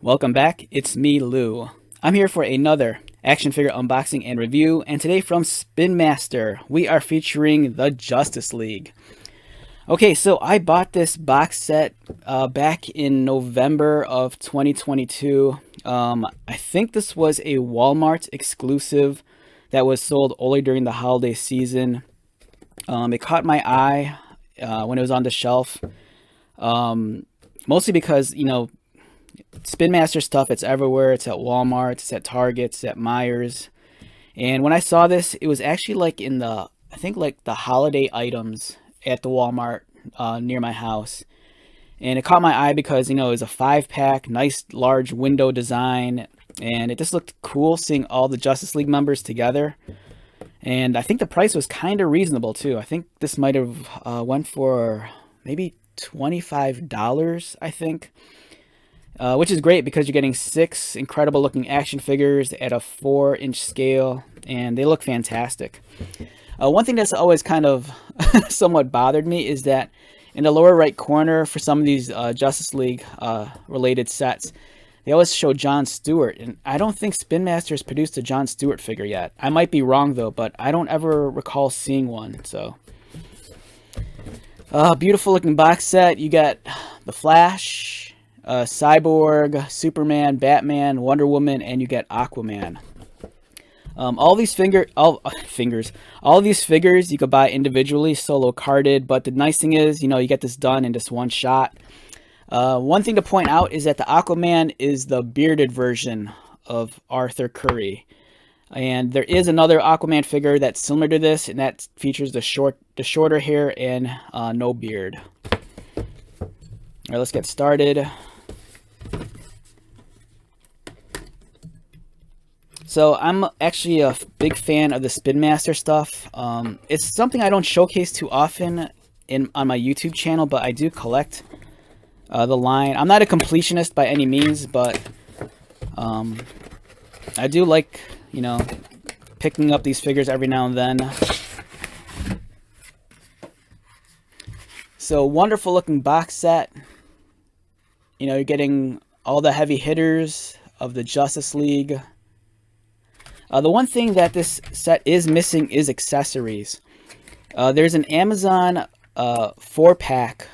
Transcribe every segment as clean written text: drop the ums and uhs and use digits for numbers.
Welcome back, it's me, Lou. I'm here for another action figure unboxing and review, and today from Spin Master, we are featuring the Justice League. Okay, so I bought this box set back in November of 2022. I think this was a Walmart exclusive that was sold only during the holiday season. It caught my eye when it was on the shelf, mostly because, Spin Master stuff, it's everywhere. It's at Walmart, it's at Target, it's at Myers. And when I saw this, it was actually like in the, I think like the holiday items at the Walmart near my house. And it caught my eye because, it was a 5-pack, nice large window design. And it just looked cool seeing all the Justice League members together. And I think the price was kind of reasonable too. I think this might have went for maybe $25, I think. Which is great because you're getting 6 incredible looking action figures at a 4-inch scale, and they look fantastic. One thing that's always kind of somewhat bothered me is that in the lower right corner for some of these Justice League related sets, they always show John Stewart, and I don't think Spin Master has produced a John Stewart figure yet. I might be wrong though, but I don't ever recall seeing one. So, beautiful looking box set. You got the Flash, Cyborg, Superman, Batman, Wonder Woman, and you get Aquaman. All these figures you could buy individually, solo carded. But the nice thing is, you get this done in just one shot. One thing to point out is that the Aquaman is the bearded version of Arthur Curry, and there is another Aquaman figure that's similar to this, and that features the shorter hair and no beard. All right, let's get started. So I'm actually a big fan of the Spin Master stuff. It's something I don't showcase too often on my YouTube channel, but I do collect the line. I'm not a completionist by any means, but I do like, picking up these figures every now and then. So wonderful looking box set. You're getting all the heavy hitters of the Justice League. The one thing that this set is missing is accessories. There's an Amazon 4-pack.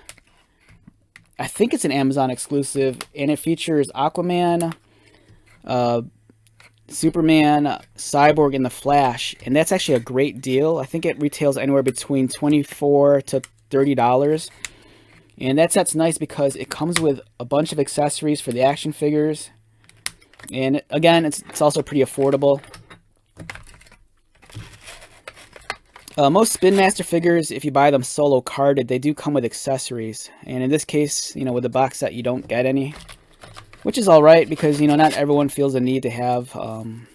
I think it's an Amazon exclusive, and it features Aquaman, Superman, Cyborg, and the Flash. And that's actually a great deal. I think it retails anywhere between $24 to $30. And that set's nice because it comes with a bunch of accessories for the action figures. And again, it's also pretty affordable. Most Spin Master figures, if you buy them solo carded, they do come with accessories. And in this case, with the box set, you don't get any. Which is alright because, not everyone feels the need to have, some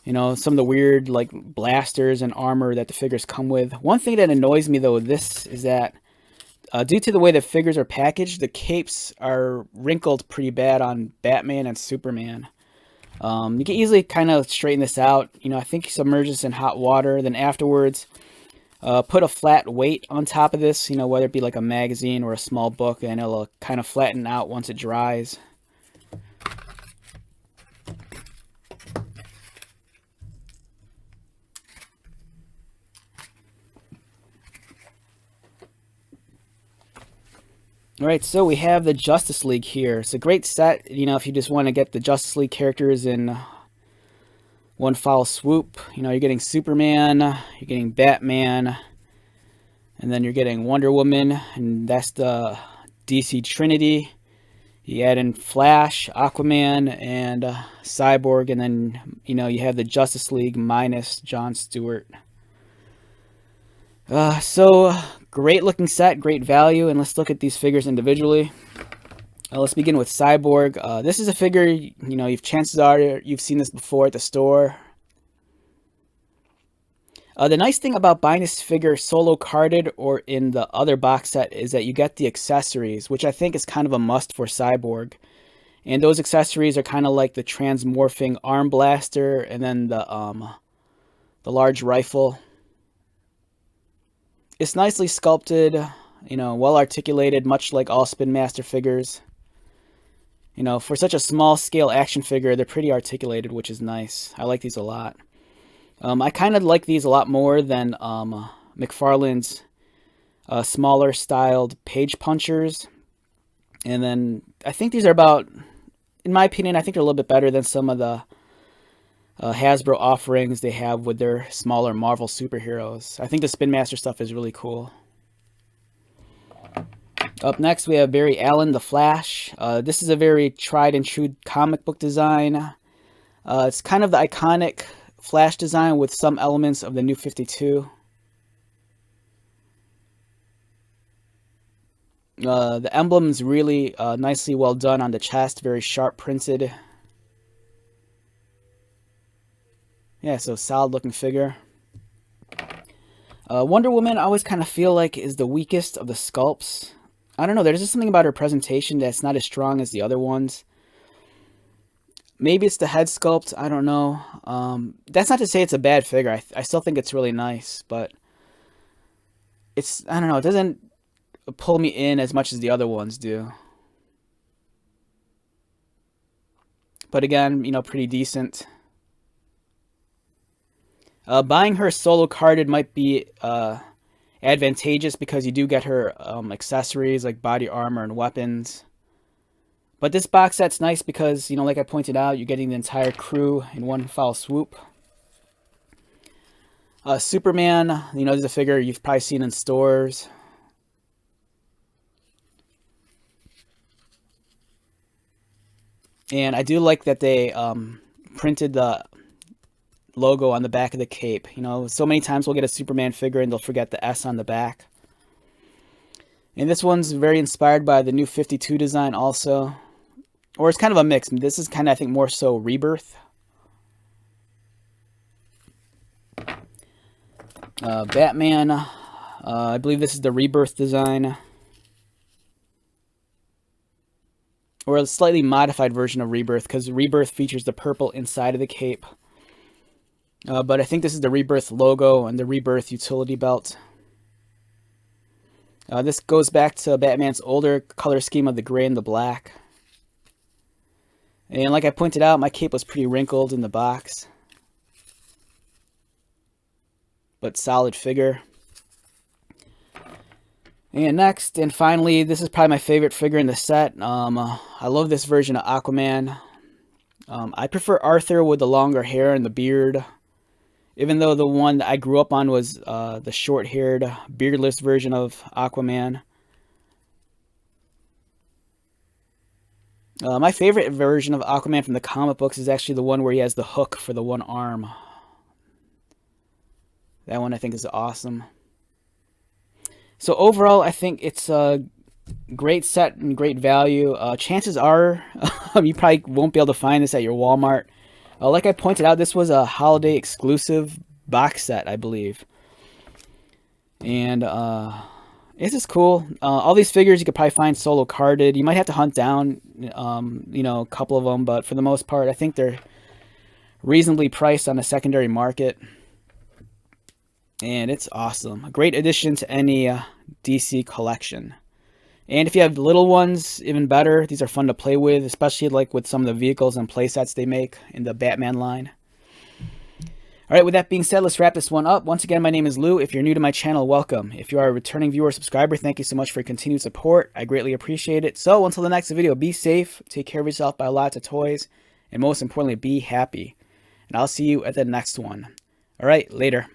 of the weird, like, blasters and armor that the figures come with. One thing that annoys me, though, this is that due to the way the figures are packaged, the capes are wrinkled pretty bad on Batman and Superman. You can easily kind of straighten this out. I think you submerge this in hot water, then afterwards put a flat weight on top of this, whether it be like a magazine or a small book, and it'll kind of flatten out once it dries. Alright, so we have the Justice League here. It's a great set, if you just want to get the Justice League characters in one foul swoop. You're getting Superman, you're getting Batman, and then you're getting Wonder Woman, and that's the DC Trinity. You add in Flash, Aquaman, and Cyborg, and then, you have the Justice League minus John Stewart. So great looking set, great value, and let's look at these figures individually. Let's begin with Cyborg. This is a figure, chances are you've seen this before at the store. The nice thing about buying this figure solo carded or in the other box set is that you get the accessories, which I think is kind of a must for Cyborg. And those accessories are kind of like the transmorphing arm blaster and then the large rifle. It's nicely sculpted, well articulated, much like all Spin Master figures. You know, for such a small scale action figure, they're pretty articulated, which is nice. I like these a lot. I kind of like these a lot more than McFarlane's smaller styled page punchers. And then I think these are about, in my opinion, I think they're a little bit better than some of the Hasbro offerings they have with their smaller Marvel superheroes. I think the Spin Master stuff is really cool. Up next, we have Barry Allen, The Flash. This is a very tried and true comic book design. It's kind of the iconic Flash design with some elements of the New 52. The emblem's really nicely well done on the chest, very sharp printed. Yeah, so solid looking figure. Wonder Woman I always kind of feel like is the weakest of the sculpts. I don't know, there's just something about her presentation that's not as strong as the other ones. Maybe it's the head sculpt, I don't know. That's not to say it's a bad figure. I still think it's really nice, but it's, I don't know, it doesn't pull me in as much as the other ones do. But again, you know, pretty decent. Buying her solo carded might be advantageous because you do get her accessories like body armor and weapons. But this box set's nice because, you know, like I pointed out, you're getting the entire crew in one foul swoop. Superman, you know, this is a figure you've probably seen in stores. And I do like that they printed the logo on the back of the cape. You know, so many times we'll get a Superman figure and they'll forget the S on the back. And this one's very inspired by the New 52 design also. Or it's kind of a mix. This is kind of, I think, more so Rebirth. Batman. I believe this is the Rebirth design. Or a slightly modified version of Rebirth, because Rebirth features the purple inside of the cape. But I think this is the Rebirth logo and the Rebirth utility belt. This goes back to Batman's older color scheme of the gray and the black. And like I pointed out, my cape was pretty wrinkled in the box. But solid figure. And next, and finally, this is probably my favorite figure in the set. I love this version of Aquaman. I prefer Arthur with the longer hair and the beard. Even though the one that I grew up on was the short-haired, beardless version of Aquaman. My favorite version of Aquaman from the comic books is actually the one where he has the hook for the one arm. That one I think is awesome. So overall, I think it's a great set and great value. Chances are you probably won't be able to find this at your Walmart. Like I pointed out, this was a holiday exclusive box set, I believe. And this is cool. All these figures you could probably find solo carded. You might have to hunt down, you know, a couple of them, but for the most part, I think they're reasonably priced on the secondary market. And it's awesome. A great addition to any DC collection. And if you have little ones, even better. These are fun to play with, especially like with some of the vehicles and playsets they make in the Batman line. Alright, with that being said, let's wrap this one up. Once again, my name is Lou. If you're new to my channel, welcome. If you are a returning viewer or subscriber, thank you so much for your continued support. I greatly appreciate it. So, until the next video, be safe, take care of yourself, buy lots of toys, and most importantly, be happy. And I'll see you at the next one. Alright, later.